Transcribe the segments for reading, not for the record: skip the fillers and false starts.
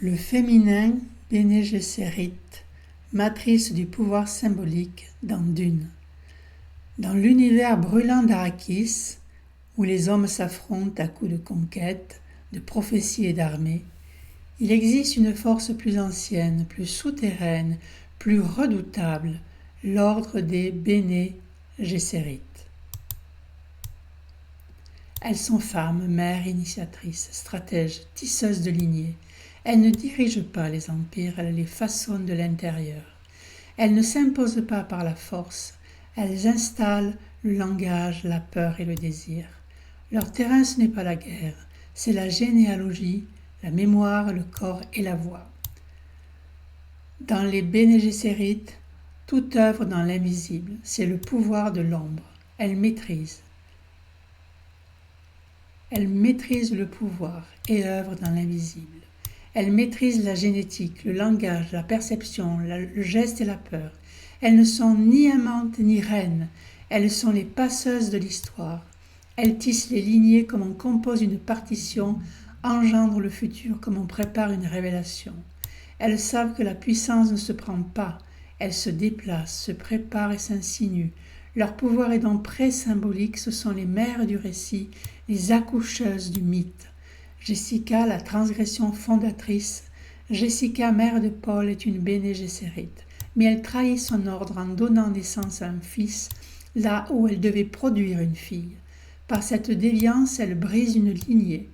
Le féminin Bene Gesserit, matrice du pouvoir symbolique dans Dune. Dans l'univers brûlant d'Arrakis, où les hommes s'affrontent à coups de conquêtes, de prophéties et d'armées, il existe une force plus ancienne, plus souterraine, plus redoutable, l'ordre des Bene Gesserit. Elles sont femmes, mères, initiatrices, stratèges, tisseuses de lignées. Elles ne dirigent pas les empires, elles les façonnent de l'intérieur. Elles ne s'imposent pas par la force, elles installent le langage, la peur et le désir. Leur terrain, ce n'est pas la guerre, c'est la généalogie, la mémoire, le corps et la voix. Dans les Bene Gesserit, toute œuvre dans l'invisible, c'est le pouvoir de l'ombre. Elles maîtrisent le pouvoir et œuvrent dans l'invisible. Elles maîtrisent la génétique, le langage, la perception, le geste et la peur. Elles ne sont ni amantes ni reines, elles sont les passeuses de l'histoire. Elles tissent les lignées comme on compose une partition, engendrent le futur comme on prépare une révélation. Elles savent que la puissance ne se prend pas, elle se déplace, se prépare et s'insinue. Leur pouvoir est donc pré-symbolique, ce sont les mères du récit, les accoucheuses du mythe. Jessica, la transgression fondatrice, Jessica, mère de Paul, est une Bene Gesserit, mais elle trahit son ordre en donnant naissance à un fils, là où elle devait produire une fille. Par cette déviance, elle brise une lignée,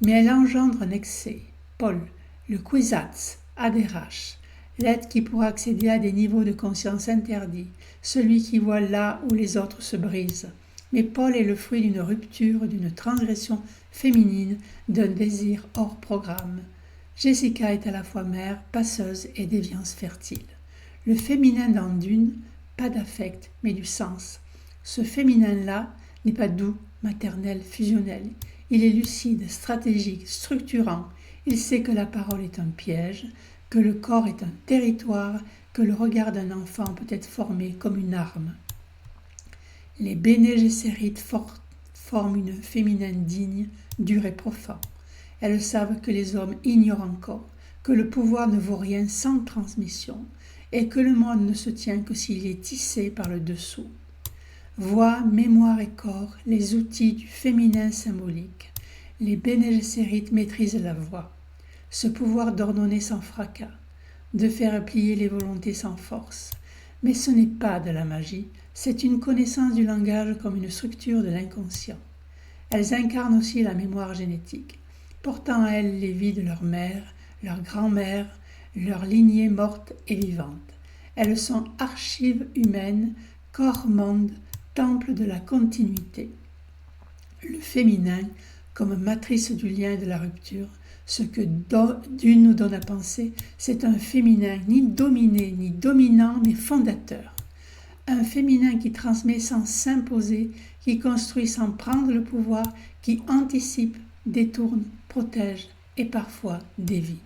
mais elle engendre un excès. Paul, le Kwisatz Haderach, l'être qui pourra accéder à des niveaux de conscience interdits, celui qui voit là où les autres se brisent. Mais Paul est le fruit d'une rupture, d'une transgression féminine, d'un désir hors programme. Jessica est à la fois mère, passeuse et déviance fertile. Le féminin dans Dune, pas d'affect, mais du sens. Ce féminin-là n'est pas doux, maternel, fusionnel. Il est lucide, stratégique, structurant. Il sait que la parole est un piège, que le corps est un territoire, que le regard d'un enfant peut être formé comme une arme. Les Bene Gesserit forment une féminine digne, dur et profond. Elles savent que les hommes ignorent encore, que le pouvoir ne vaut rien sans transmission, et que le monde ne se tient que s'il est tissé par le dessous. Voix, mémoire et corps, les outils du féminin symbolique. Les Bene Gesserit maîtrisent la voix, ce pouvoir d'ordonner sans fracas, de faire plier les volontés sans force. Mais ce n'est pas de la magie, c'est une connaissance du langage comme une structure de l'inconscient. Elles incarnent aussi la mémoire génétique, portant à elles les vies de leur mère, leur grand-mère, leur lignée morte et vivante. Elles sont archives humaines, corps-monde, temple de la continuité. Le féminin, comme matrice du lien et de la rupture, ce que Dune nous donne à penser, c'est un féminin ni dominé ni dominant, mais fondateur. Un féminin qui transmet sans s'imposer, qui construit sans prendre le pouvoir, qui anticipe, détourne, protège et parfois dévie.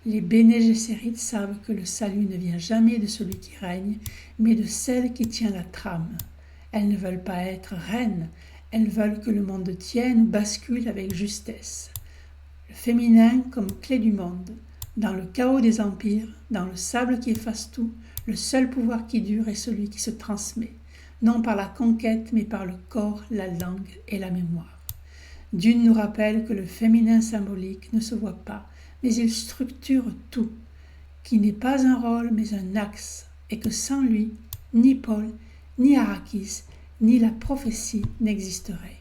Les Bene Gesserit savent que le salut ne vient jamais de celui qui règne, mais de celle qui tient la trame. Elles ne veulent pas être reines, elles veulent que le monde tienne ou bascule avec justesse. Le féminin comme clé du monde. Dans le chaos des empires, dans le sable qui efface tout, le seul pouvoir qui dure est celui qui se transmet, non par la conquête, mais par le corps, la langue et la mémoire. Dune nous rappelle que le féminin symbolique ne se voit pas, mais il structure tout, qui n'est pas un rôle, mais un axe, et que sans lui, ni Paul, ni Arrakis, ni la prophétie n'existeraient.